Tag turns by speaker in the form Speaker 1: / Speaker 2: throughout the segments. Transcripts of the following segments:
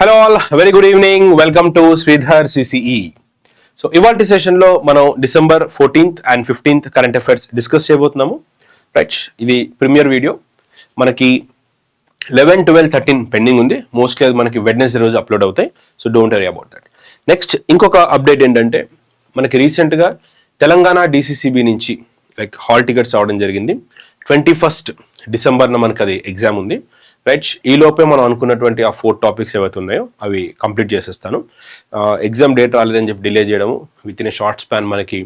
Speaker 1: Hello all, very good evening. Welcome to Sridhar CCE. So ఇవాల్టి సెషన్లో మనం December 14th and 15th current affairs discuss చేయబోతున్నాము. Right, ఇది premier video. మనకి 11, 12, 13 pending ఉంది. మోస్ట్లీ అది మనకి వెడ్నెస్డే రోజు అప్లోడ్ అవుతాయి. So don't worry about that. Next ఇంకొక అప్డేట్ ఏంటంటే, మనకి రీసెంట్గా తెలంగాణ DCCB నుంచి లైక్ హాల్ టికెట్స్ అవడం జరిగింది. 21st December మనకి అది ఎగ్జామ్ ఉంది. రైట్, ఈ లోపే మనం అనుకున్నటువంటి ఆ 4 టాపిక్స్ ఏవైతే ఉన్నాయో అవి కంప్లీట్ చేసేస్తాను. ఎగ్జామ్ డేట్ రాలేదని చెప్పి డిలే చేయడము, with in a short span మనకి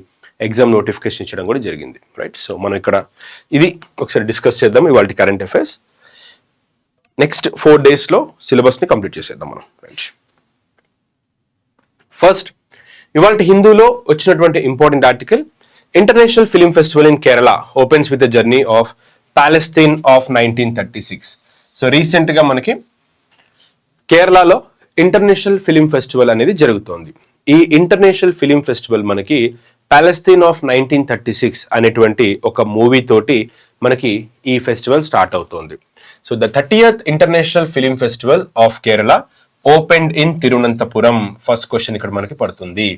Speaker 1: ఎగ్జామ్ నోటిఫికేషన్ ఇచ్చడం కూడా జరిగింది. రైట్, సో మనం ఇక్కడ ఇది ఒకసారి డిస్కస్ చేద్దాం ఇవాళ కరెంట్ అఫైర్స్. నెక్స్ట్ 4 daysలో సిలబస్ని కంప్లీట్ చేసేద్దాం మనం. రైట్, ఫస్ట్ ఇవాళ హిందూలో వచ్చినటువంటి important article, international film festival in Kerala opens with the journey of Palestine of 1936. So రీసెంట్గా మనకి కేరళలో ఇంటర్నేషనల్ ఫిలిం ఫెస్టివల్ అనేది జరుగుతోంది. ఈ ఇంటర్నేషనల్ ఫిలిం ఫెస్టివల్ మనకి ప్యాలెస్తైన్ ఆఫ్ 1936 అనేటువంటి ఒక మూవీ తోటి మనకి ఈ ఫెస్టివల్ స్టార్ట్ అవుతోంది. So the 30th international film festival of Kerala opened in Thiruvananthapuram. First question ఇక్కడ మనకి పడుతుంది.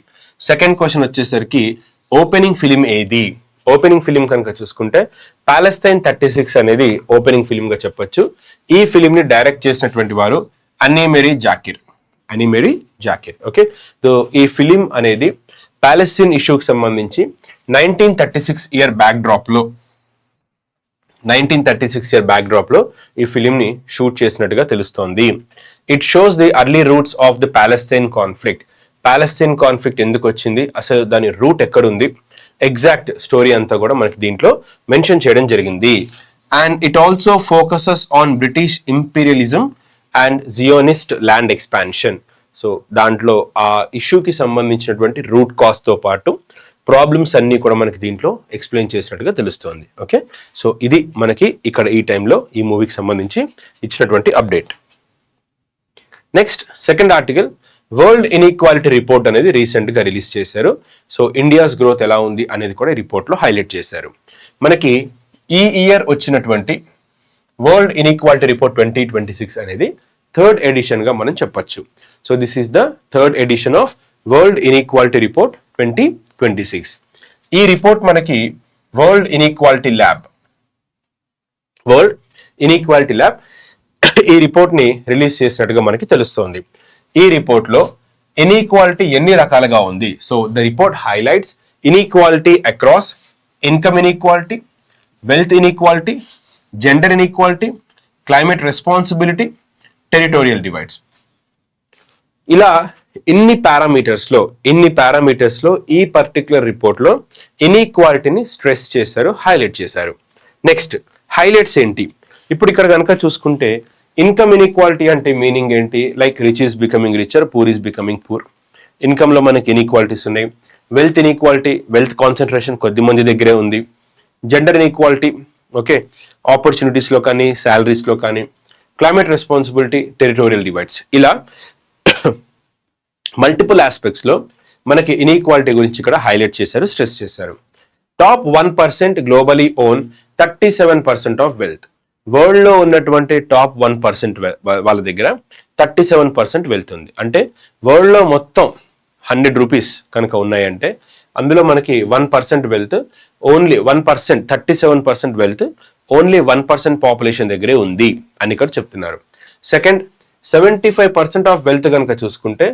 Speaker 1: సెకండ్ క్వశ్చన్ వచ్చేసరికి ఓపెనింగ్ ఫిలిం ఏది? ఓపెనింగ్ ఫిలిం కనుక చూసుకుంటే ప్యాలెస్తైన్ 36 అనేది ఓపెనింగ్ ఫిలిం గా చెప్పొచ్చు. ఈ ఫిలిం ని డైరెక్ట్ చేసినటువంటి వారు అనిమేరీ జాకిర్. ఓకే, సో ఈ ఫిలిం అనేది ప్యాలెస్తైన్ ఇష్యూకి సంబంధించి 1936 ఇయర్ బ్యాక్ డ్రాప్ లో ఈ ఫిలిం ని షూట్ చేసినట్టుగా తెలుస్తోంది. It shows the early roots of the Palestine conflict. Palestine conflict ఎందుకు వచ్చింది, అసలు దాని రూట్ ఎక్కడుంది, ఎగ్జాక్ట్ స్టోరీ అంతా కూడా మనకి దీంట్లో మెన్షన్ చేయడం జరిగింది. And it also focuses on British imperialism and Zionist land expansion. So దాంట్లో ఆ ఇష్యూకి సంబంధించినటువంటి రూట్ కాజ్ తో పాటు ప్రాబ్లమ్స్ అన్ని కూడా మనకి దీంట్లో ఎక్స్ప్లెయిన్ చేసినట్టుగా తెలుస్తోంది. ఓకే, సో ఇది మనకి ఇక్కడ ఈ టైంలో ఈ మూవీకి సంబంధించి ఇచ్చినటువంటి update. Next second article, world inequality report అనేది రీసెంట్ గా రిలీజ్ చేశారు. సో ఇండియాస్ గ్రోత్ ఎలా ఉంది అనేది కూడా ఈ రిపోర్ట్ లో హైలైట్ చేశారు. మనకి ఈ ఇయర్ వచ్చినటువంటి వరల్డ్ ఇన్ఈక్వాలిటీ రిపోర్ట్ 2026 అనేది 3rd ఎడిషన్ గా మనం చెప్పొచ్చు. So this is the 3rd edition of world inequality report 2026. ఈ రిపోర్ట్ మనకి వరల్డ్ ఇన్ఈక్వాలిటీ ల్యాబ్ ఈ రిపోర్ట్ ని రిలీజ్ చేసినట్టుగా మనకి తెలుస్తోంది. ఈ రిపోర్ట్ లో ఇన్ఈక్వాలిటీ ఎన్ని రకాలుగా ఉంది. So the report highlights inequality across income inequality, wealth inequality, gender inequality, climate responsibility, territorial divides. ఇలా ఇన్ని పారామీటర్స్ లో ఈ పర్టికులర్ రిపోర్ట్ లో ఇన్ఈక్వాలిటీని స్ట్రెస్ చేశారు, హైలైట్ చేశారు. నెక్స్ట్ హైలైట్స్ ఏంటి? ఇప్పుడు ఇక్కడ కనుక చూసుకుంటే ఇన్కమ్ ఇన్ఈక్వాలిటీ అంటే మీనింగ్ ఏంటి? Like rich is becoming richer, poor is becoming poor. Income లో మనకి ఇన్ఈక్వాలిటీస్ ఉన్నాయి. వెల్త్ ఇన్ఈక్వాలిటీ, వెల్త్ కాన్సన్ట్రేషన్ కొద్ది మంది దగ్గరే ఉంది. జెండర్ ఇన్ఈక్వాలిటీ, ఓకే, ఆపర్చునిటీస్ లో కానీ శాలరీస్ లో కానీ, క్లైమేట్ రెస్పాన్సిబిలిటీ, టెరిటోరియల్ డివైడ్స్. ఇలా మల్టిపుల్ ఆస్పెక్ట్స్ లో మనకి ఇన్ఈక్వాలిటీ గురించి ఇక్కడ హైలైట్ చేశారు, స్ట్రెస్ చేశారు. Top 1% globally own 37% of wealth. World లో ఉన్నటువంటి టాప్ 1% వాళ్ళ దగ్గర 37% వెల్త్ ఉంది. అంటే వరల్డ్ లో మొత్తం 100 రూపీస్ కనుక ఉన్నాయంటే అందులో మనకి 1% wealth, only 1%, 37% wealth only 1% population దగ్గరే ఉంది అని ఇక్కడ చెప్తున్నారు. సెకండ్, 75% ఆఫ్ వెల్త్ కనుక చూసుకుంటే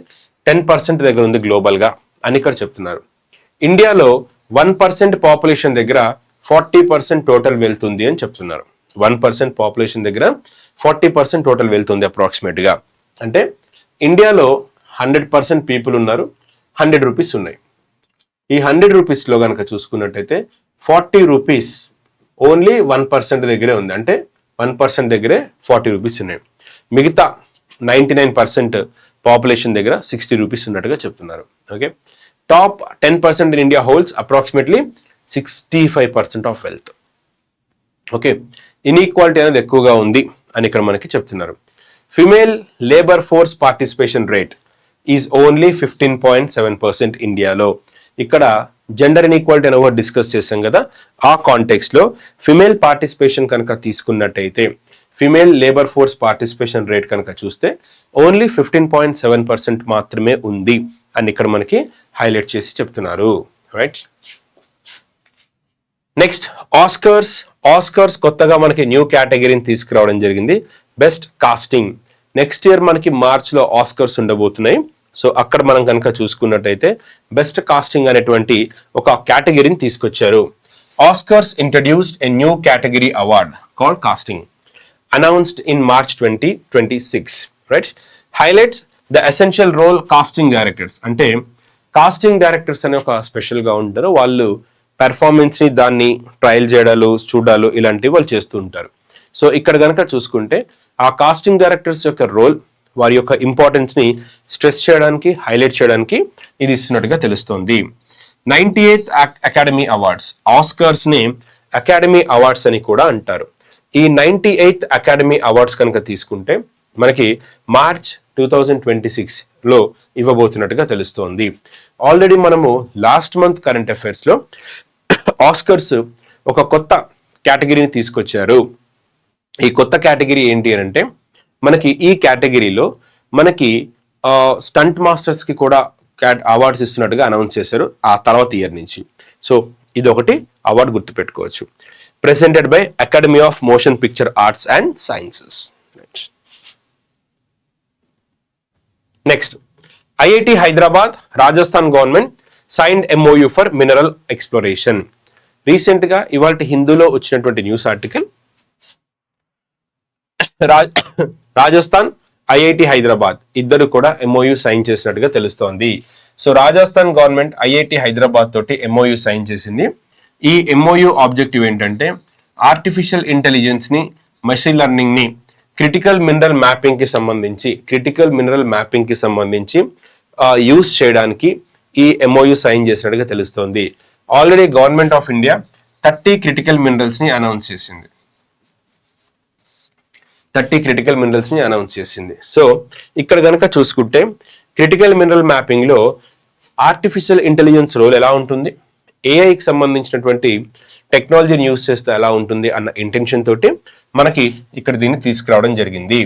Speaker 1: 10% దగ్గర ఉంది గ్లోబల్ గా అని ఇక్కడ చెప్తున్నారు. ఇండియాలో 1% పాపులేషన్ దగ్గర 40% టోటల్ వెల్త్ ఉంది అని చెప్తున్నారు. 1% పాపులేషన్ దగ్గర 40% టోటల్ వెల్త్ ఉంది అప్రాక్సిమేట్ గా. అంటే ఇండియాలో 100% పీపుల్ ఉన్నారు, 100 రూపీస్ ఉన్నాయి. ఈ 100 రూపీస్ లో కనుక చూసుకున్నట్టయితే 40 రూపీస్ ఓన్లీ 1% దగ్గరే ఉంది. అంటే 1% దగ్గరే 40 రూపీస్ ఉన్నాయి. మిగతా 99% పాపులేషన్ దగ్గర 60 రూపీస్ ఉన్నట్టుగా చెప్తున్నారు. Okay, top 10% in India holds approximately 65% of wealth. Okay, inequality అనేది ఎక్కువగా ఉంది అని ఇక్కడ మనకి చెప్తున్నారు. Female labour force participation rate is only 15.7% ఇండియాలో. ఇక్కడ జెండర్ ఇన్ఈక్వాలిటీ అని ఒకటి డిస్కస్ చేశాం కదా, ఆ కాంటెక్స్ట్ లో ఫిమేల్ పార్టిసిపేషన్ కనుక తీసుకున్నట్టయితే female labour force participation rate కనుక చూస్తే ఓన్లీ 15.7% మాత్రమే ఉంది అని ఇక్కడ మనకి హైలైట్ చేసి చెప్తున్నారు. రైట్. నెక్స్ట్ ఆస్కర్స్ కొత్తగా మనకి న్యూ కేటగిరీని తీసుకురావడం జరిగింది, బెస్ట్ కాస్టింగ్. నెక్స్ట్ ఇయర్ మనకి మార్చ్లో ఆస్కర్స్ ఉండబోతున్నాయి. సో అక్కడ మనం కనుక చూసుకున్నట్టయితే బెస్ట్ కాస్టింగ్ అనేటువంటి ఒక కేటగిరీని తీసుకొచ్చారు. Oscars introduced a new category award called casting, announced in March 2026. Right. Highlights the essential role casting directors. అంటే కాస్టింగ్ డైరెక్టర్స్ అనే ఒక స్పెషల్గా ఉంటారు, వాళ్ళు పెర్ఫార్మెన్స్ని దాన్ని ట్రయల్ చేయడాలు చూడాలు ఇలాంటివి వాళ్ళు చేస్తూ ఉంటారు. సో ఇక్కడ కనుక చూసుకుంటే ఆ కాస్టింగ్ డైరెక్టర్స్ యొక్క రోల్, వారి యొక్క ఇంపార్టెన్స్ని స్ట్రెస్ చేయడానికి, హైలైట్ చేయడానికి ఇది ఇస్తున్నట్టుగా తెలుస్తోంది. 98th అకాడమీ అవార్డ్స్, ఆస్కర్స్ని అకాడమీ అవార్డ్స్ అని కూడా అంటారు. ఈ 98th అకాడమీ అవార్డ్స్ కనుక తీసుకుంటే మనకి మార్చ్ 2026లో ఇవ్వబోతున్నట్టుగా తెలుస్తోంది. ఆల్రెడీ మనము లాస్ట్ మంత్ కరెంట్ అఫైర్స్లో ఆస్కర్స్ ఒక కొత్త కేటగిరీని తీసుకొచ్చారు. ఈ కొత్త కేటగిరీ ఏంటి అని అంటే మనకి ఈ కేటగిరీలో మనకి స్టంట్ మాస్టర్స్కి కూడా అవార్డ్స్ ఇస్తున్నట్టుగా అనౌన్స్ చేశారు ఆ తర్వాత ఇయర్ నుంచి. సో ఇది ఒకటి అవార్డు గుర్తుపెట్టుకోవచ్చు. Presented by academy of motion picture arts and sciences. Next, IIT Hyderabad, Rajasthan government signed MOU for mineral exploration. Recent గా ఇవాళ హిందూలో వచ్చినటువంటి news article, Rajasthan, IIT Hyderabad ఇద్దరు కూడా MOU సైన్ చేసినట్టుగా తెలుస్తోంది. So Rajasthan government IIT Hyderabad తోటి MOU సైన్ చేసింది. ఈ MOU ఆబ్జెక్టివ్ ఏంటంటే ఆర్టిఫిషియల్ ఇంటెలిజెన్స్ ని, మెషిన్ లెర్నింగ్ ని క్రిటికల్ మినరల్ మ్యాపింగ్ కి సంబంధించి యూస్ చేయడానికి ఈ MOU సైన్ చేసినట్టుగా తెలుస్తోంది. Already government of India 30 critical minerals ని అనౌన్స్ చేసింది. సో ఇక్కడ కనుక చూసుకుంటే క్రిటికల్ మినరల్ మ్యాపింగ్ లో ఆర్టిఫిషియల్ ఇంటెలిజెన్స్ రోల్ ఎలా ఉంటుంది, ఏఐకి సంబంధించినటువంటి టెక్నాలజీని యూస్ చేస్తే ఎలా ఉంటుంది అన్న ఇంటెన్షన్ తోటి మనకి ఇక్కడ దీన్ని తీసుకురావడం జరిగింది.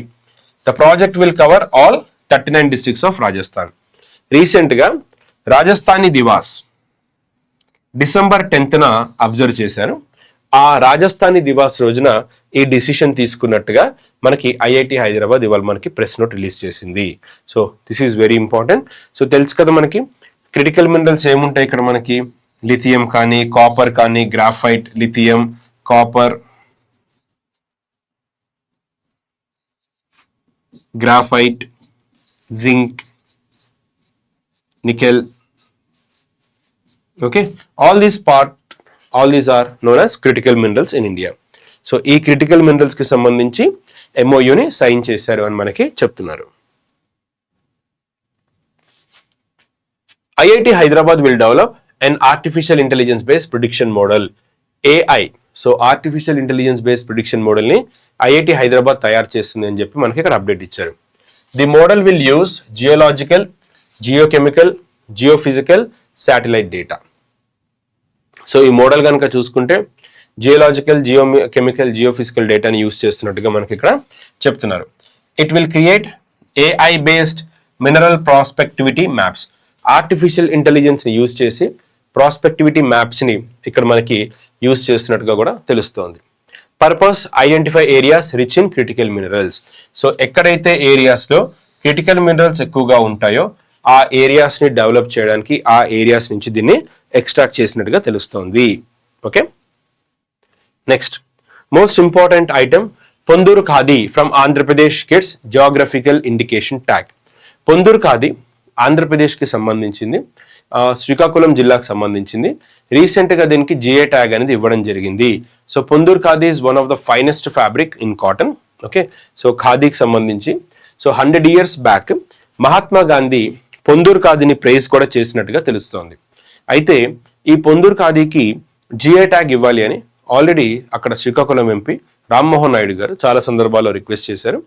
Speaker 1: The project will cover all 39 districts of Rajasthan. Recent గా Rajasthani Diwas December 10th observe చేశారు. ఆ రాజస్థానీ దివాస్ రోజున ఈ డిసిషన్ తీసుకున్నట్టుగా మనకి ఐఐటి హైదరాబాద్ ఇవాళ మనకి ప్రెస్ నోట్ రిలీజ్ చేసింది. So this is very important. So తెలుసు కదా మనకి క్రిటికల్ మినరల్స్ ఏముంటాయి ఇక్కడ మనకి, లిథియం కానీ, కాపర్ కానీ, graphite, lithium, copper, graphite, zinc, nickel. Okay, all these are known as critical minerals in India. So ఈ క్రిటికల్ మినరల్స్ కి సంబంధించి MOUని సైన్ చేశారు అని మనకి చెప్తున్నారు. IIT Hyderabad will develop an artificial intelligence based prediction model, AI. So artificial intelligence based prediction model ని IIT Hyderabad తయారు చేస్తుంది అని చెప్పి మనకి ఇక్కడ అప్డేట్ ఇచ్చారు. The model will use geological, geochemical, geophysical, satellite data. So ఈ మోడల్ కనుక చూసుకుంటే జియోలాజికల్, జియోకెమికల్, జియోఫిజికల్ డేటాని యూజ్ చేస్తున్నట్టుగా మనకి ఇక్కడ చెప్తున్నారు. It will create AI based mineral prospectivity maps. Artificial intelligence ని యూజ్ చేసి ప్రాస్పెక్టివిటీ మ్యాప్స్ ని ఇక్కడ మనకి యూజ్ చేస్తున్నట్టుగా కూడా తెలుస్తోంది. Purpose, identify areas rich in critical minerals. So ఎక్కడైతే ఏరియాస్ లో క్రిటికల్ మినరల్స్ ఎక్కువగా ఉంటాయో ఆ ఏరియాస్ ని డెవలప్ చేయడానికి, ఆ ఏరియాస్ నుంచి దీన్ని ఎక్స్ట్రాక్ట్ చేసినట్టుగా తెలుస్తోంది. Okay, next most important item, Ponduru khadi from Andhra Pradesh gets geographical indication tag. Ponduru khadi ఆంధ్రప్రదేశ్కి సంబంధించింది, శ్రీకాకుళం జిల్లాకు సంబంధించింది. రీసెంట్గా దీనికి GI ట్యాగ్ అనేది ఇవ్వడం జరిగింది. So Ponduru Khadi is one of the finest fabric in cotton. Okay, so ఖాదీకి సంబంధించి so 100 years back Mahatma Gandhi Ponduru ఖాదీని ప్రైజ్ కూడా చేసినట్టుగా తెలుస్తోంది. అయితే ఈ పొందూరు ఖాదీకి GI ట్యాగ్ ఇవ్వాలి అని ఆల్రెడీ అక్కడ శ్రీకాకుళం MP రామ్మోహన్ నాయుడు గారు చాలా సందర్భాల్లో రిక్వెస్ట్ చేశారు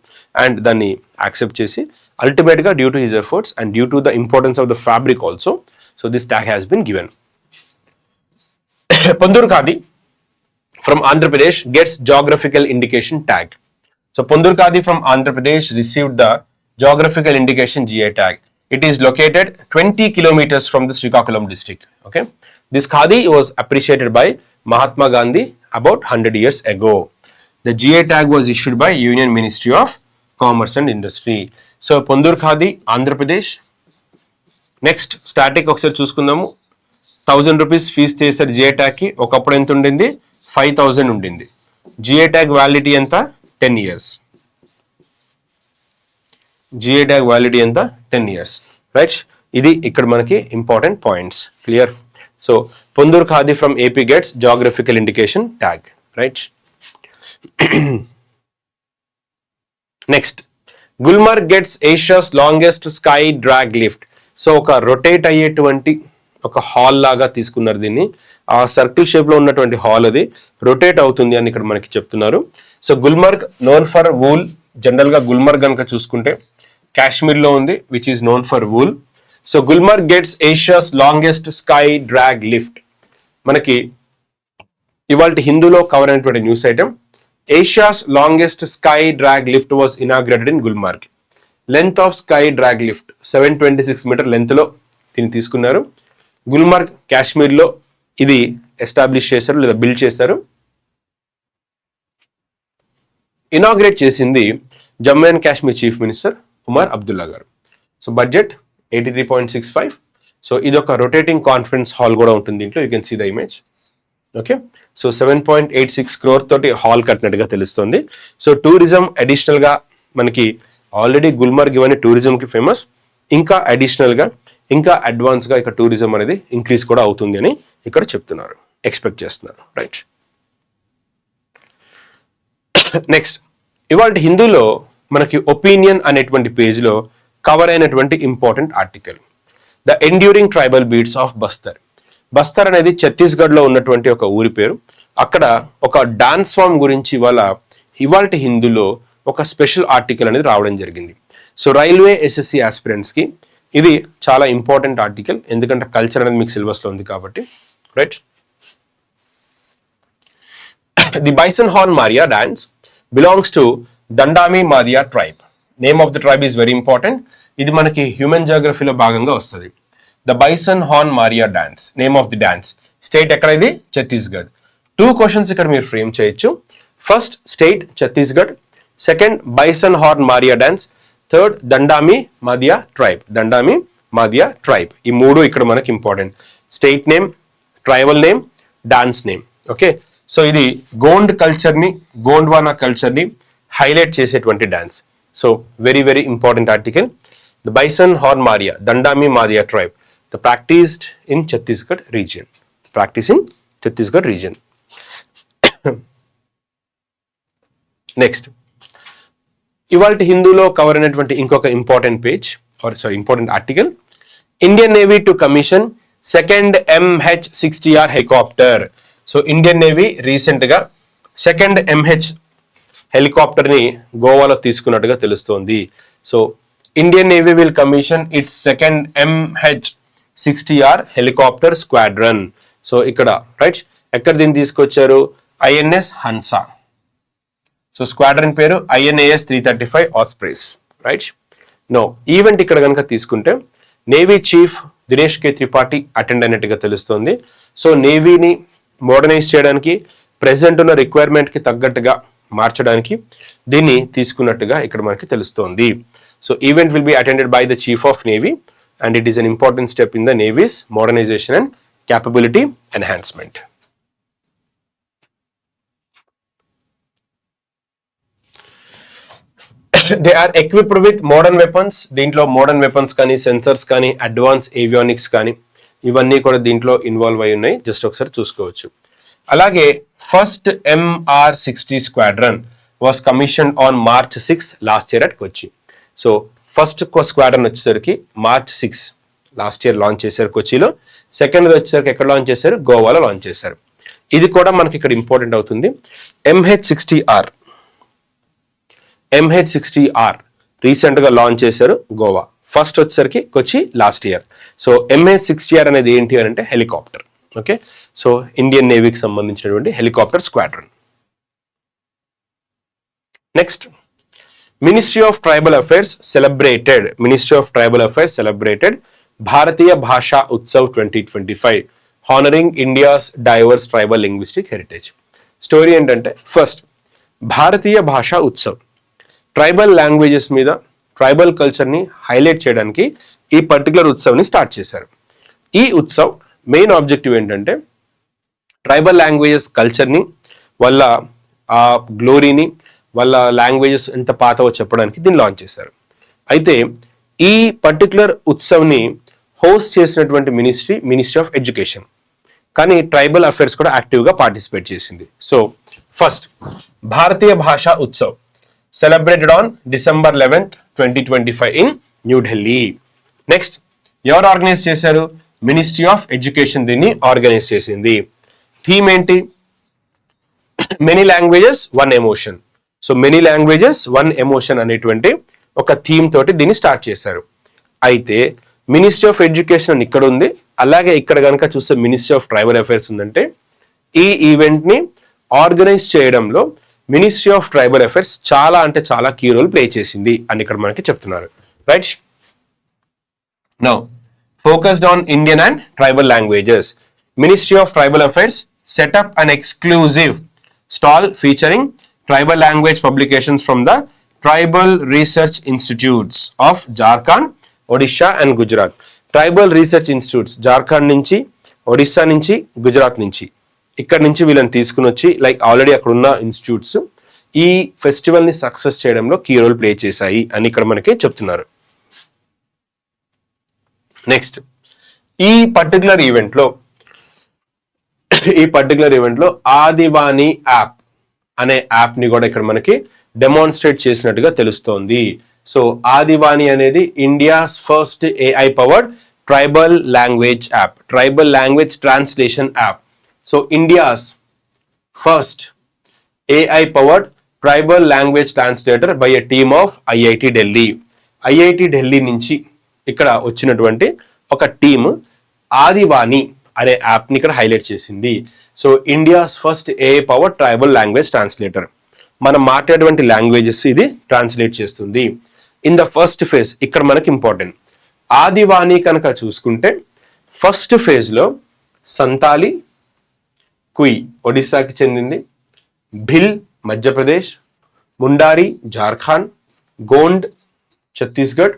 Speaker 1: అండ్ దాన్ని యాక్సెప్ట్ చేసి అల్టిమేట్ గా due to his efforts and due to the importance of the fabric also, so this tag has been given. Ponduru khadi from Andhra Pradesh gets geographical indication tag. So Pondurkadi from Andhra Pradesh received the geographical indication GI tag. It is located 20 kilometers from the Srikakulam district. Okay, this khadi was appreciated by Mahatma Gandhi about 100 years ago. The GI tag was issued by Union Ministry of Commerce and Industry. So Pondur Khadi, Andhra Pradesh. Next static ఒకసారి చూసుకుందాము. 1000 rupees fee చేశారు GI tag కి. ఒకప్పుడు ఎంత ఉండింది? 5000 ఉండింది. GI tag validity ఎంత? 10 years. GI tag validity ఎంత? 10 years. రైట్, ఇది ఇక్కడ మనకి important points. Clear? So Ponduru khadi from AP gets geographical indication tag. Right, next Gulmarg gets Asia's longest sky drag lift. So ఒక రొటేట్ అయ్యేటువంటి ఒక హాల్ లాగా తీసుకున్నారు దీన్ని. ఆ సర్కిల్ షేప్ లో ఉన్నటువంటి హాల్ అది రొటేట్ అవుతుంది అని ఇక్కడ మనకి చెప్తున్నారు. So Gulmarg known for wool. General గా గుల్మార్గ్ కనుక చూసుకుంటే కాశ్మీర్ లో ఉంది, which is known for wool. So Gulmarg gets Asia's longest sky drag lift. మనకి ఇవాళ హిందూలో కవర్ అయినటువంటి news item. Asia's longest sky drag lift was inaugurated in Gulmarg. Length of sky drag lift 726 metre length లో దీన్ని తీసుకున్నారు. గుల్మార్గ్ కాశ్మీర్ లో ఇది ఎస్టాబ్లిష్ చేశారు లేదా బిల్డ్ చేశారు. ఇనాగ్రేట్ చేసింది Jammu and Kashmir chief minister Omar Abdullah garu. So budget 83.65. So ఇది ఒక రొటేటింగ్ కాన్ఫరెన్స్ హాల్ కూడా ఉంటుంది దీంట్లో. You can see the image. Okay, so 7.86 crore తోటి హాల్ కట్టినట్టుగా తెలుస్తుంది. సో టూరిజం అడిషనల్ గా మనకి ఆల్రెడీ గుల్మార్గ్ ఇవన్నీ టూరిజం కి ఫేమస్. ఇంకా అడిషనల్ గా ఇంకా అడ్వాన్స్ గా ఇక్కడ టూరిజం అనేది ఇంక్రీజ్ కూడా అవుతుంది అని ఇక్కడ చెప్తున్నారు, ఎక్స్పెక్ట్ చేస్తున్నారు. రైట్, నెక్స్ట్ ఇవాళ హిందూలో మనకి ఒపీనియన్ అనేటువంటి పేజ్ లో కవర్ అయినటువంటి important article, the enduring tribal beats of Bastar. Bastar అనేది ఛత్తీస్గఢ్ లో ఉన్నటువంటి ఒక ఊరి పేరు. అక్కడ ఒక డాన్స్ ఫామ్ గురించి ఇవాళ హిందూలో ఒక స్పెషల్ ఆర్టికల్ అనేది రావడం జరిగింది. సో రైల్వే ఎస్ఎస్సి ఆస్పిరెంట్స్ కి ఇది చాలా ఇంపార్టెంట్ ఆర్టికల్, ఎందుకంటే కల్చర్ అనేది మీకు సిలబస్ లో ఉంది కాబట్టి. Right, the bison horn Maria dance belongs to Dandami Madia tribe. Name of the tribe is very important. ఇది మనకి హ్యూమన్ జియోగ్రఫీలో భాగంగా వస్తుంది. The bison horn Maria dance, name of the dance. State ఎక్కడ? ఇది ఛత్తీస్గఢ్. 2 క్వశ్చన్స్ ఇక్కడ మీరు ఫ్రేమ్ చేయొచ్చు. First state Chhattisgarh, second bison horn Maria dance, third Dandami Madia tribe. Dandami Madia tribe, ఈ 3 ఇక్కడ మనకి important. State name, tribal name, dance name. Okay, so ఇది గోండ్ కల్చర్ ని, గోండ్వానా కల్చర్ ని హైలైట్ చేసేటువంటి dance. So very very important article. The bison horn Maria, Dandami Madia tribe, the practiced in Chhattisgarh region. Practice in Chhattisgarh region. Next, ఇవాళ హిందూలో cover అయినటువంటి ఇంకొక important page important article, Indian navy to commission second MH-60R helicopter. So Indian navy recent గా second MH helicopter ని గోవాలో తీసుకున్నట్టుగా తెలుస్తోంది. So Indian navy will commission it's second MH-60R helicopter squadron. So ఇక్కడ right ఎక్కడ దీన్ని తీసుకొచ్చారు? INS హన్సా. సో స్క్వాడ్రన్ పేరు INAS 335 ఆస్ప్రేస్. Right, no event ఇక్కడ కనుక తీసుకుంటే నేవీ చీఫ్ దినేష్ కే త్రిపాఠి అటెండ్ అయినట్టుగా తెలుస్తుంది. సో నేవీని మోడర్నైజ్ చేయడానికి, ప్రెసెంట్ ఉన్న రిక్వైర్మెంట్ కి తగ్గట్టుగా మార్చడానికి దీన్ని తీసుకున్నట్టుగా ఇక్కడ మనకి తెలుస్తోంది. So event will be attended by the chief of navy and it is an important step in the Navy's modernization and capability enhancement. They are equipped with modern weapons. దీంట్లో modern weapons కానీ, sensors కానీ, advance avionics కానీ ఇవన్నీ కూడా దీంట్లో involve అయి ఉన్నాయి. Just ఒకసారి చూసుకోవచ్చు. అలాగే first MR-60 squadron was commission on March 6 last year at Kochi. So first squadron వచ్చేసరికి March 6 లాస్ట్ ఇయర్ లాంచ్ చేశారు కొచ్చిలో. సెకండ్ వచ్చేసరికి ఎక్కడ లాంచ్ చేశారు? గోవాలో లాంచ్ చేశారు. ఇది కూడా మనకి ఇక్కడ ఇంపార్టెంట్ అవుతుంది. MH-60R రీసెంట్ గా లాంచ్ చేశారు గోవా. ఫస్ట్ వచ్చేసరికి కొచ్చి లాస్ట్ ఇయర్. సో MH-60R అనేది ఏంటి అని అంటే హెలికాప్టర్. ఓకే, సో ఇండియన్ నేవీకి సంబంధించినటువంటి helicopter squadron. Next Ministry of Tribal Affairs celebrated Bharatiya Bhasha Utsav 2025, honoring India's diverse tribal linguistic heritage. Story ఏంటంటే ఫస్ట్ భారతీయ భాషా ఉత్సవ్ ట్రైబల్ లాంగ్వేజెస్ మీద ట్రైబల్ కల్చర్ని హైలైట్ చేయడానికి ఈ పర్టికులర్ ఉత్సవ్ని స్టార్ట్ చేశారు. ఈ ఉత్సవ్ మెయిన్ ఆబ్జెక్టివ్ ఏంటంటే ట్రైబల్ లాంగ్వేజెస్ కల్చర్ని, వాళ్ళ ఆ గ్లోరీని, వాళ్ళ లాంగ్వేజెస్ ఎంత పాతవో చెప్పడానికి దీన్ని లాంచ్ చేశారు. అయితే ఈ పర్టికులర్ ఉత్సవ్ని హోస్ట్ చేసినటువంటి మినిస్ట్రీ ఆఫ్ ఎడ్యుకేషన్, కానీ ట్రైబల్ అఫైర్స్ కూడా యాక్టివ్గా పార్టిసిపేట్ చేసింది. సో ఫస్ట్ భారతీయ భాషా Utsav celebrated on December 11th, 2025 in New Delhi. Next ఎవరు ఆర్గనైజ్ చేశారు? మినిస్ట్రీ ఆఫ్ ఎడ్యుకేషన్ దీన్ని ఆర్గనైజ్ చేసింది. థీమ్ ఏంటి? Many languages one emotion. So many languages one emotion అనేటువంటి ఒక థీమ్ తోటి దీన్ని స్టార్ట్ చేశారు. అయితే మినిస్ట్రీ ఆఫ్ ఎడ్యుకేషన్ ఇక్కడ ఉంది, అలాగే ఇక్కడ కనుక చూస్తే మినిస్ట్రీ ఆఫ్ ట్రైబల్ అఫైర్స్ ఉందంటే ఈ ఈవెంట్ని ఆర్గనైజ్ చేయడంలో మినిస్ట్రీ ఆఫ్ ట్రైబల్ అఫైర్స్ చాలా అంటే చాలా కీ రోల్ ప్లే చేసింది అని ఇక్కడ మనకి చెప్తున్నారు. Right, now focused on Indian and tribal languages, ministry of tribal affairs set up an exclusive stall featuring tribal language publications from the Tribal Research Institutes of Jharkhand, Odisha and Gujarat. Tribal Research Institutes Jharkhand నుంచి, ఒడిస్సా నుంచి, గుజరాత్ నుంచి, ఇక్కడ నుంచి వీళ్ళని తీసుకుని వచ్చి like already అక్కడ ఉన్న ఇన్స్టిట్యూట్స్ ఈ ఫెస్టివల్ని సక్సెస్ చేయడంలో కీ రోల్ ప్లే చేశాయి అని ఇక్కడ మనకి చెప్తున్నారు. నెక్స్ట్ ఈ పర్టికులర్ ఈవెంట్లో ఆదివాణి యాప్ అనే యాప్ ని కూడా ఇక్కడ మనకి డెమాన్స్ట్రేట్ చేసినట్టుగా తెలుస్తోంది. సో ఆదివాణి అనేది India's first AI powered tribal language app, tribal language translation app. So India's first AI powered tribal language translator by a team of IIT Delhi. IIT Delhi నుంచి ఇక్కడ వచ్చినటువంటి ఒక టీమ్ ఆదివాని అనే యాప్ని ఇక్కడ హైలైట్ చేసింది. So India's first AI power tribal language translator, మనం మాట్లాడేటువంటి లాంగ్వేజెస్ ఇది ట్రాన్స్లేట్ చేస్తుంది. ఇన్ ద ఫస్ట్ ఫేజ్ ఇక్కడ మనకి ఇంపార్టెంట్ ఆదివాని కనుక చూసుకుంటే ఫస్ట్ ఫేజ్లో సంతాలి, కుయ్ ఒడిస్సాకి చెందింది, Bhil Madhya Pradesh, Mundari Jharkhand, Gond Chhattisgarh,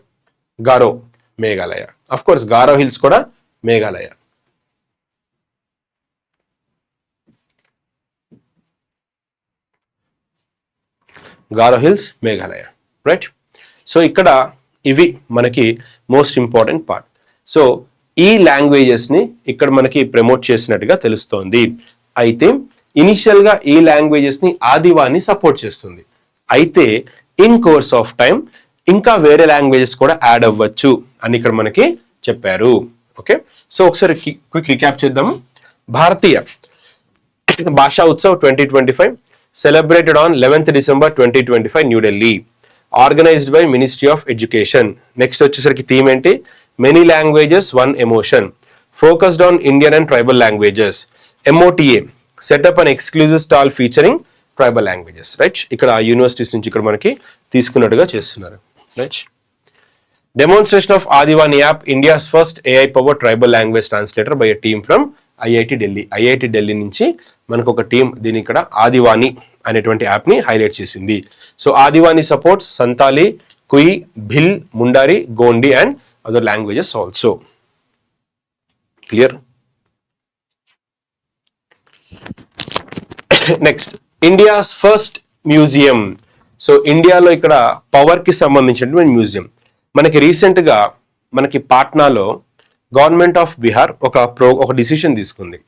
Speaker 1: Garo Meghalaya. Of course Garo hills కూడా Meghalaya. Garo hills Meghalaya. Right, so ఇక్కడ ఇవి మనకి మోస్ట్ ఇంపార్టెంట్ పార్ట్. సో ఈ లాంగ్వేజెస్ని ఇక్కడ మనకి ప్రమోట్ చేసినట్టుగా తెలుస్తోంది. అయితే ఇనిషియల్గా ఈ లాంగ్వేజెస్ని ఆదివాని సపోర్ట్ చేస్తుంది. అయితే ఇన్ కోర్స్ ఆఫ్ టైం ఇంకా వేరే లాంగ్వేజెస్ కూడా యాడ్ అవ్వచ్చు అని ఇక్కడ మనకి చెప్పారు. ఓకే, సో ఒకసారి క్విక్ రిక్యాప్ చేద్దాము. భారతీయ భాషా Utsav 2025 celebrated on 11th December 2025 New Delhi, organized by Ministry of Education. Next వచ్చేసరికి థీమ్ ఏంటి? Many languages one emotion, focused on Indian and tribal languages. MOTA set up an exclusive stall featuring tribal languages. Right, ఇక్కడ universities నుంచి ఇక్కడ మనకి తీసుకున్నట్టుగా చేస్తున్నారు. Right, demonstration of Adivani app, India's first AI powered tribal language translator by a team from IIT Delhi. IIT Delhi నుంచి మనకు ఒక team దీని ఇక్కడ ఆదివాని అనేటువంటి యాప్ని హైలైట్ చేసింది. So Adivani supports Santali, Kui, Bhil, Mundari, Gondi and other languages also. Clear? Next India's first museum. So ఇండియాలో ఇక్కడ పవర్కి సంబంధించినటువంటి మ్యూజియం. మనకి రీసెంట్గా మనకి పాట్నాలో గవర్నమెంట్ ఆఫ్ బీహార్ ఒక డిసిషన్ తీసుకుంది.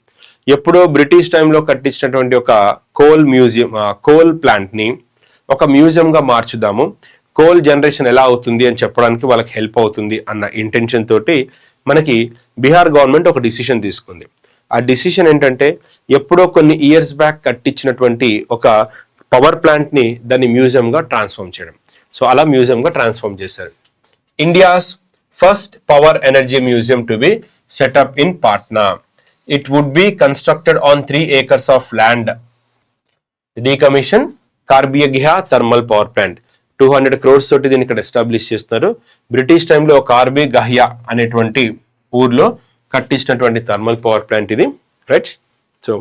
Speaker 1: ఎప్పుడో బ్రిటిష్ టైంలో కట్టించినటువంటి ఒక కోల్ ప్లాంట్ని ఒక మ్యూజియంగా మార్చుదాము, కోల్ జనరేషన్ ఎలా అవుతుంది అని చెప్పడానికి వాళ్ళకి హెల్ప్ అవుతుంది అన్న ఇంటెన్షన్ తోటి మనకి బీహార్ గవర్నమెంట్ ఒక డిసిషన్ తీసుకుంది. ఆ డిసిషన్ ఏంటంటే ఎప్పుడో కొన్ని ఇయర్స్ బ్యాక్ కట్టించినటువంటి ఒక పవర్ ప్లాంట్ని దాన్ని మ్యూజియంగా ట్రాన్స్ఫార్మ్ చేయడం. సో అలా మ్యూజియంగా ట్రాన్స్ఫార్మ్ చేశారు. India's first power energy museum to be set up in Patna. It would be constructed on 3 acres of land. Decommission Karbiyagha thermal power plant. 200 crores తోటి దీన్ని ఇక్కడ establish చేస్తున్నారు. బ్రిటిష్ టైంలో కార్బీ గహియా అనేటువంటి ఊర్లో కట్టించినటువంటి థర్మల్ పవర్ ప్లాంట్ ఇది, right. So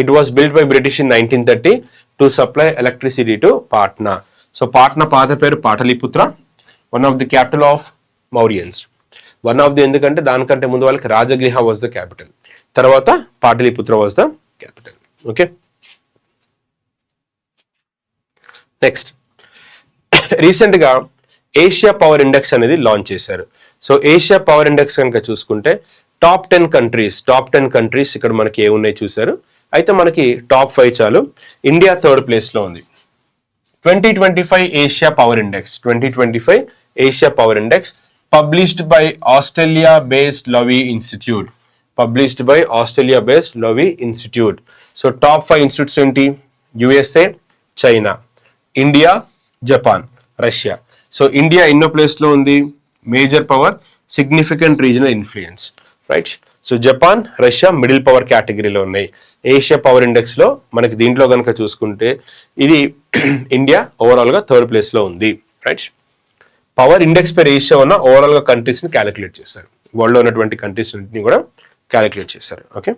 Speaker 1: it was built by British in 1930 to supply electricity to Patna. So Patna పాత పేరు Pataliputra, one of the capital of Mauryans. One of the ఎందుకంటే దానికంటే ముందు వాళ్ళకి రాజగృహ వాజ్ ద క్యాపిటల్, తర్వాత Pataliputra was the capital. Okay, next recent గా Asia power index అనేది launch చేశారు. సో ఏషియా పవర్ ఇండెక్స్ కనుక చూసుకుంటే టాప్ 10 కంట్రీస్ ఇక్కడ మనకి ఏ ఉన్నాయి చూసారు. అయితే మనకి టాప్ 5 చాలు. ఇండియా థర్డ్ ప్లేస్ లో ఉంది. 2025 Asia power index published by Australia based Lowy institute. So top 5 institutes ఏంటి? USA, China, India, Japan, Russia. So India ఎన్నో ప్లేస్ లో ఉంది? Major power, significant regional influence, right. So Japan, Russia middle power కేటగిరీలో ఉన్నాయి Asia power index లో. మనకి దీంట్లో కనుక చూసుకుంటే ఇది ఇండియా ఓవరాల్ గా థర్డ్ ప్లేస్ లో ఉంది, right. Power index per Asia ఉన్న ఓవరాల్ గా కంట్రీస్ ని క్యాలిక్యులేట్ చేస్తారు. వరల్డ్ లో ఉన్నటువంటి కంట్రీస్ ని కూడా క్యాలిక్యులేట్ చేశారు. Okay,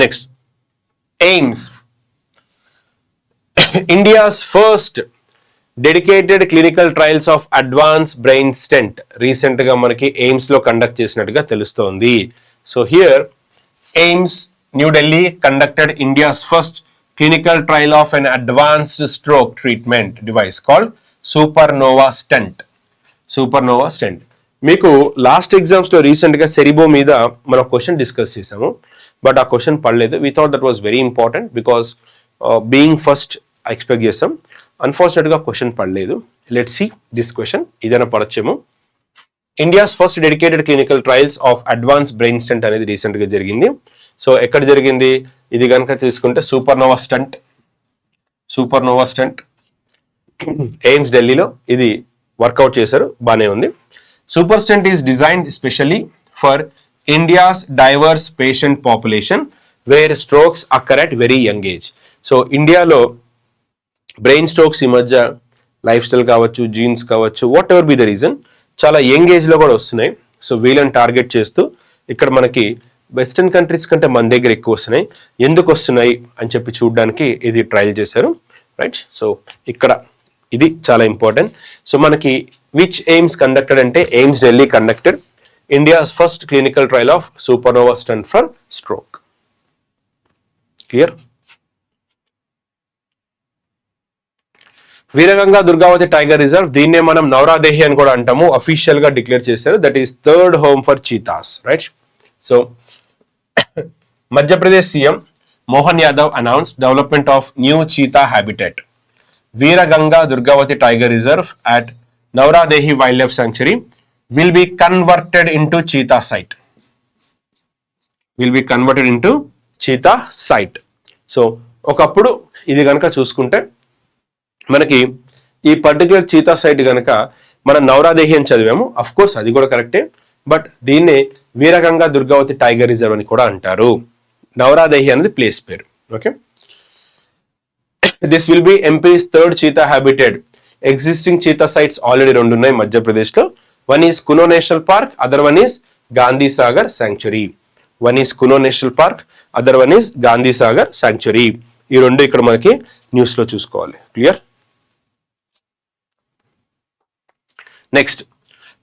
Speaker 1: next AIIMS, India's first dedicated clinical trials of advance brain stent recent గా మనకి ఎయిమ్స్ లో కండక్ట్ చేసినట్టుగా తెలుస్తోంది. So here AIIMS new Delhi conducted India's first clinical trial of an advanced stroke treatment device called supernova stent. మీకు last exams లో recent గా సెరిబో మీద మనం క్వశ్చన్ డిస్కస్ చేసాము, బట్ ఆ క్వశ్చన్ పడలేదు. We thought that was very important because being first expect చేసాం. అన్ఫార్చునేట్ గా క్వశ్చన్ పడలేదు. లెట్స్ సీ దిస్ క్వశ్చన్, ఇదైనా పడచ్చేమో. India's first dedicated clinical trials of advance brain stent అనేది రీసెంట్ గా జరిగింది. సో ఎక్కడ జరిగింది? ఇది కనుక తీసుకుంటే సూపర్నోవా స్టంట్ ఎయిమ్స్ ఢిల్లీలో ఇది వర్కౌట్ చేశారు, బానే ఉంది. Super stent is designed specially for India's diverse patient population where strokes occur at very young age. So ఇండియాలో బ్రెయిన్ స్ట్రోక్స్ ఈ మధ్య లైఫ్ స్టైల్ కావచ్చు, జీన్స్ కావచ్చు, whatever be the reason, చాలా యంగ్ ఏజ్ లో కూడా వస్తున్నాయి. సో వీళ్ళని టార్గెట్ చేస్తూ ఇక్కడ మనకి వెస్టర్న్ కంట్రీస్ కంటే మన దగ్గర ఎక్కువ వస్తున్నాయి. ఎందుకు వస్తున్నాయి అని చెప్పి చూడడానికి ఇది ట్రయల్ చేశారు, రైట్. సో ఇక్కడ ఇది చాలా ఇంపార్టెంట్. సో మనకి విచ్ ఎయిమ్స్ కండక్టెడ్ అంటే AIIMS Delhi conducted India's first clinical trial of supernova stent for stroke. Clear? Veerangana Durgavati tiger reserve, దీన్నే మనం నౌరాదేహి అని కూడా అంటాము, అఫీషియల్ గా డిక్లేర్ చేశారు. That is third home for cheetahs, right. So Madhya Pradesh CM Mohan Yadav announced development of new cheetah habitat. Veeraganga Durgavati Tiger Reserve at Nauradehi Wildlife Sanctuary will be converted into cheetah site. So ఒకప్పుడు ఇది కనుక చూసుకుంటే మనకి ఈ particular cheetah site కనుక మనం నౌరాదేహి అని చదివాము. అఫ్ కోర్స్ అది కూడా కరెక్టే, బట్ దీన్నే వీరగంగా దుర్గావతి టైగర్ రిజర్వ్ అని కూడా అంటారు. నౌరాదేహి అనేది ప్లేస్ పేరు. Okay, this will be MP's third cheetah habitat. Existing cheetah sites already 2 ఉన్నాయి మధ్యప్రదేశ్ లో. One is Kuno national park, other one is Gandhi Sagar sanctuary. ఈ 2 ఇక్కడ మనకి న్యూస్ లో చూసుకోవాలి. Clear? Next,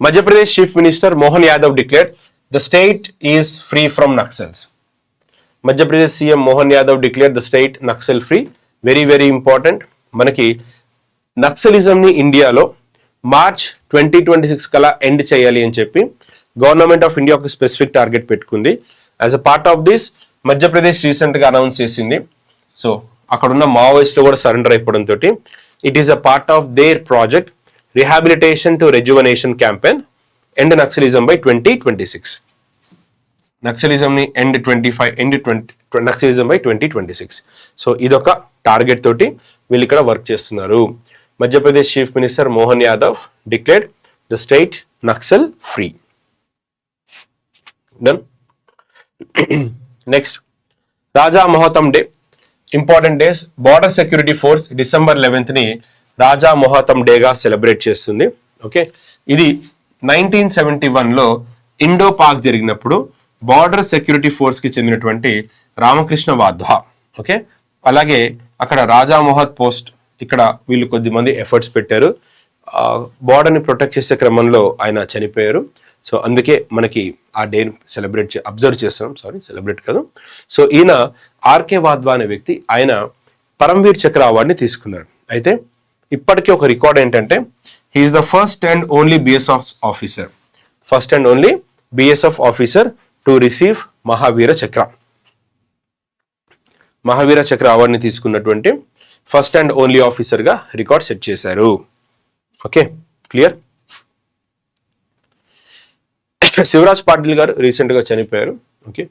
Speaker 1: Madhya Pradesh chief minister Mohan Yadav declared the state is free from Naxals. Madhya Pradesh CM Mohan Yadav declare the state Naxal free. Very very important. మనకి నక్సలిజం ని ఇండియాలో మార్చ్ 2026 కల్లా ఎండ్ చేయాలి అని చెప్పి గవర్నమెంట్ ఆఫ్ ఇండియా ఒక స్పెసిఫిక్ టార్గెట్ పెట్టుకుంది. As a part of this Madhya Pradesh recent గా అనౌన్స్ చేసింది. సో అక్కడున్న మావోయిస్టులు కూడా సరెండర్ అయిపోవడంతో it is a part of their project rehabilitation to rejuvenation campaign end naxalism by 2026. Naxalism ని నక్సలిజం బై 2026. సో ఇదొక టార్గెట్ తోటి వీళ్ళు ఇక్కడ వర్క్ చేస్తున్నారు. Madhya Pradesh chief minister Mohan Yadav declared the state Naxal free. Done. Next, Raja మహోతమ్ day. Important days, border security force December 11th ని రాజా మొహతం డేగా celebrate చేస్తుంది. Okay, ఇది 1971లో ఇండో పాక్ జరిగినప్పుడు బార్డర్ సెక్యూరిటీ ఫోర్స్ కి చెందినటువంటి రామకృష్ణ వాధ్వా. ఓకే, అలాగే అక్కడ రాజా మొహత్ పోస్ట్, ఇక్కడ వీళ్ళు కొద్దిమంది ఎఫర్ట్స్ పెట్టారు. బార్డర్ ని ప్రొటెక్ట్ చేసే క్రమంలో ఆయన చనిపోయారు. సో అందుకే మనకి ఆ డే అబ్జర్వ్ చేస్తున్నాం. సెలబ్రేట్ కాదు. సో ఈయన ఆర్కే వాధ్వా అనే వ్యక్తి, ఆయన పరమ్వీర్ చక్ర అవార్డుని తీసుకున్నారు. అయితే ఇప్పటికీ ఒక రికార్డ్ ఏంటంటే he is the first and only BSF officer to receive Mahavir Chakra అవార్డుని తీసుకున్నటువంటి ఫస్ట్ అండ్ ఓన్లీ ఆఫీసర్ గా రికార్డ్ సెట్ చేశారు. Okay, clear. Shivraj Patil garu recent గా చనిపోయారు. ఓకే,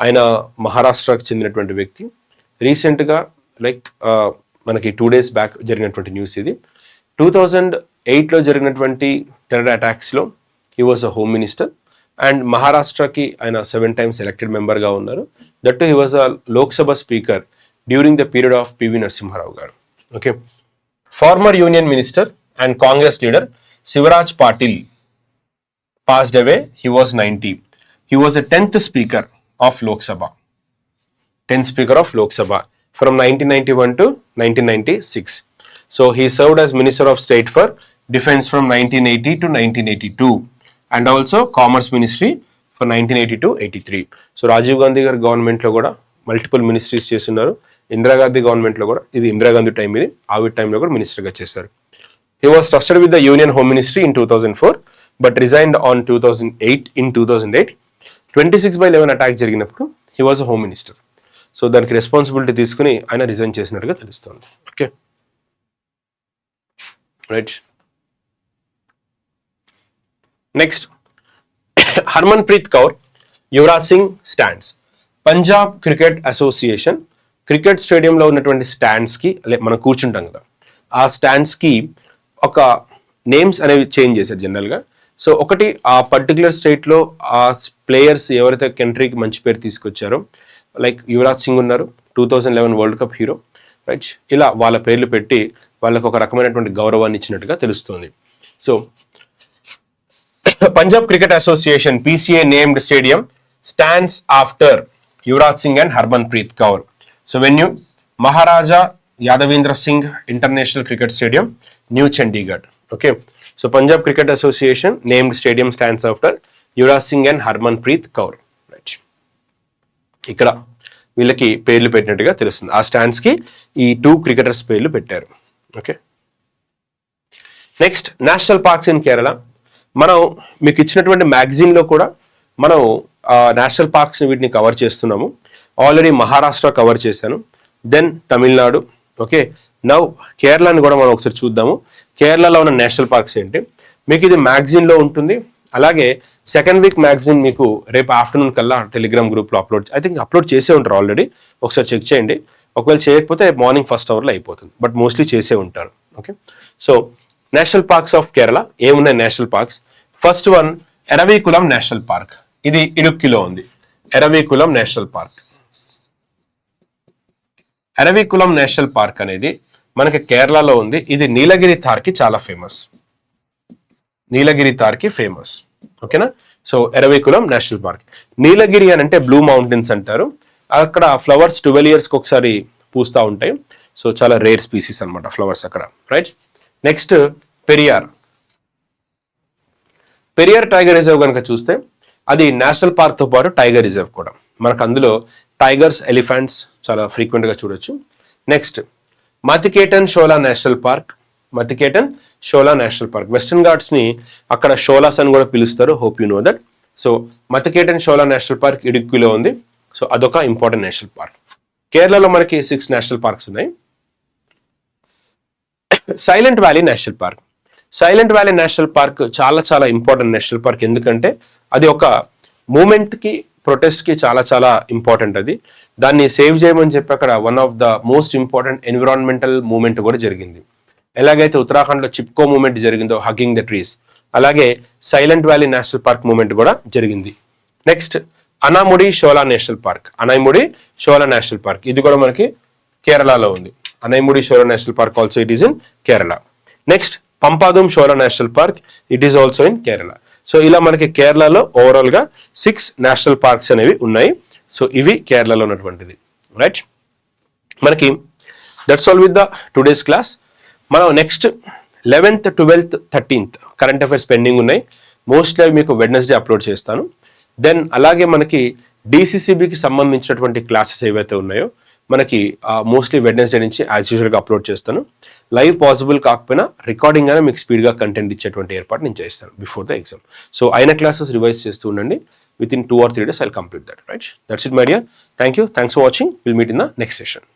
Speaker 1: ఆయన మహారాష్ట్రకు చెందినటువంటి వ్యక్తి. రీసెంట్ గా మనకి 2 days బ్యాక్ జరిగినటువంటి న్యూస్ ఇది. 2008లో జరిగినటువంటి టెర్రర్ అటాక్స్ లో he was a home minister and మహారాష్ట్రకి ఆయన 7 times ఎలక్టెడ్ మెంబర్ గా ఉన్నారు. That he was a Lok Sabha speaker during the period of P V Narasimha Rao garu. Okay, former union minister and Congress leader Shivraj Patil passed away. He was 90. He was a 10th speaker of Lok Sabha. From 1991 to 1996. So he served as Minister of State for Defense from 1980 to 1982 and also Commerce Ministry for 1980 to 83. So Rajiv Gandhi గారి government లో కూడా multiple ministries చేస్తున్నారు. Indira Gandhi government లో కూడా, ఇది Indira Gandhi time, ఇది ఆవిడ టైంలో కూడా మినిస్టర్ గా చేశారు. He was trusted with the Union Home Ministry in 2004 but resigned on 2008. In 2008 26/11 attack జరిగినప్పుడు he was a home minister. So దానికి రెస్పాన్సిబిలిటీ తీసుకుని ఆయన రిజైన్ చేసినట్టుగా తెలుస్తుంది. Okay, right. Next, Harman Preet Kaur, Yuvraj Singh stands. Punjab cricket association cricket స్టేడియంలో ఉన్నటువంటి స్టాండ్స్ కి, మనం కూర్చుంటాం కదా, ఆ స్టాండ్స్ కి ఒక నేమ్స్ అనేవి చేంజ్ చేశారు జనరల్ గా. సో ఒకటి, ఆ పర్టికులర్ స్టేట్ లో ఆ ప్లేయర్స్ ఎవరైతే కంట్రీకి మంచి పేరు తీసుకొచ్చారో, లైక్ యువరాజ్ సింగ్ ఉన్నారు, 2011 వరల్డ్ కప్ హీరో, రైట్, ఇలా వాళ్ళ పేర్లు పెట్టి వాళ్ళకు ఒక రకమైనటువంటి గౌరవాన్ని ఇచ్చినట్టుగా తెలుస్తుంది. So Punjab cricket association PCA named stadium stands after Yuvraj Singh and Harman Preet Kaur. So venue Maharaja Yadavendra Singh international cricket stadium, new Chandigarh. Okay, so Punjab cricket association named stadium stands after Yuvraj Singh and Harman Preet Kaur. Right, ఇక్కడ వీళ్ళకి పేర్లు పెట్టినట్టుగా తెలుస్తుంది. ఆ స్టాండ్స్ కి ఈ 2 క్రికెటర్స్ పేర్లు పెట్టారు. Okay, next, national parks in Kerala. మనం మీకు ఇచ్చినటువంటి మ్యాగజైన్ లో కూడా మనం నేషనల్ పార్క్స్ వీటిని కవర్ చేస్తున్నాము. ఆల్రెడీ మహారాష్ట్ర కవర్ చేశాను, దెన్ తమిళనాడు. ఓకే, నౌ కేరళని కూడా మనం ఒకసారి చూద్దాము. కేరళలో ఉన్న నేషనల్ పార్క్స్ ఏంటి, మీకు ఇది మ్యాగజైన్ లో ఉంటుంది. అలాగే సెకండ్ వీక్ మ్యాగజైన్ మీకు రేపు ఆఫ్టర్నూన్ కల్లా టెలిగ్రామ్ గ్రూప్ లో అప్లోడ్ చేసే ఉంటారు ఆల్రెడీ. ఒకసారి చెక్ చేయండి. ఒకవేళ చేయకపోతే మార్నింగ్ ఫస్ట్ అవర్లో అయిపోతుంది, బట్ మోస్ట్లీ చేసే ఉంటారు. Okay, so national parks of Kerala ఏమున్నాయి national parks? First one Eravikulam national park. ఇది ఇడుక్కిలో ఉంది. Eravikulam national park. Eravikulam national park అనేది మనకి కేరళలో ఉంది. ఇది నీలగిరి థార్కి చాలా ఫేమస్. ఓకేనా? So Eravikulam national park. Nilgiri అని అంటే బ్లూ మౌంటైన్స్ అంటారు. అక్కడ ఫ్లవర్స్ 12 years ఒకసారి పూస్తూ ఉంటాయి. సో చాలా రేర్ స్పీసీస్ అనమాట ఫ్లవర్స్ అక్కడ, right? Next Periyar tiger reserve కనుక చూస్తే అది నేషనల్ పార్క్ తో పాటు టైగర్ రిజర్వ్ కూడా. మనకు అందులో టైగర్స్, ఎలిఫెంట్స్ చాలా ఫ్రీక్వెంట్ గా చూడొచ్చు. Next Mathikettan Shola national park. Western Ghats ని అక్కడ షోలాస్ అని కూడా పిలుస్తారు. Hope you know that. So Mathikettan Shola national park ఇడుక్కిలో ఉంది. సో అదొక ఇంపార్టెంట్ నేషనల్ పార్క్. కేరళలో మనకి 6 నేషనల్ పార్క్స్ ఉన్నాయి. సైలెంట్ వ్యాలీ నేషనల్ పార్క్ చాలా చాలా ఇంపార్టెంట్ నేషనల్ పార్క్. ఎందుకంటే అది ఒక మూమెంట్ కి, ప్రొటెస్ట్ కి చాలా చాలా ఇంపార్టెంట్. అది దాన్ని సేవ్ చేయమని చెప్పి అక్కడ one of the most important environmental movement కూడా జరిగింది. ఎలాగైతే ఉత్తరాఖండ్ లో చిప్కో మూవ్మెంట్ జరిగిందో, హగ్గింగ్ ద ట్రీస్, అలాగే silent valley national park movement కూడా జరిగింది. Next Anamudi Shola national park. ఇది కూడా మనకి కేరళలో ఉంది. Anamudi Shola national park also it is in Kerala. Next Pampadum Shola national park, it is also in Kerala. So ఇలా మనకి కేరళలో ఓవరాల్ గా 6 నేషనల్ పార్క్స్ అనేవి ఉన్నాయి. సో ఇవి కేరళలో ఉన్నటువంటిది, రైట్. మనకి that's all with the today's class. మనం next 11th, 12th, 13th current affairs pending ఉన్నాయి. మోస్ట్లీ అవి మీకు వెడ్నెస్డే అప్లోడ్ చేస్తాను. దెన్ అలాగే మనకి డిసిసిబికి సంబంధించినటువంటి క్లాసెస్ ఏవైతే ఉన్నాయో మనకి మోస్ట్లీ వెడ్నెస్డే నుంచి యాజ్ యూజువల్గా అప్లోడ్ చేస్తాను. లైవ్ పాసిబుల్ కాకపోయినా రికార్డింగ్ అయినా మీకు స్పీడ్గా కంటెంట్ ఇచ్చేటువంటి ఏర్పాటు నేను చేస్తాను బిఫోర్ ద ఎగ్జామ్. సో అయిన క్లాసెస్ రివైజ్ చేస్తూ ఉండండి. With in 2 or 3 days I'll complete that, right. That's it my dear. Thank you. Thanks for watching. Will meet in the next session.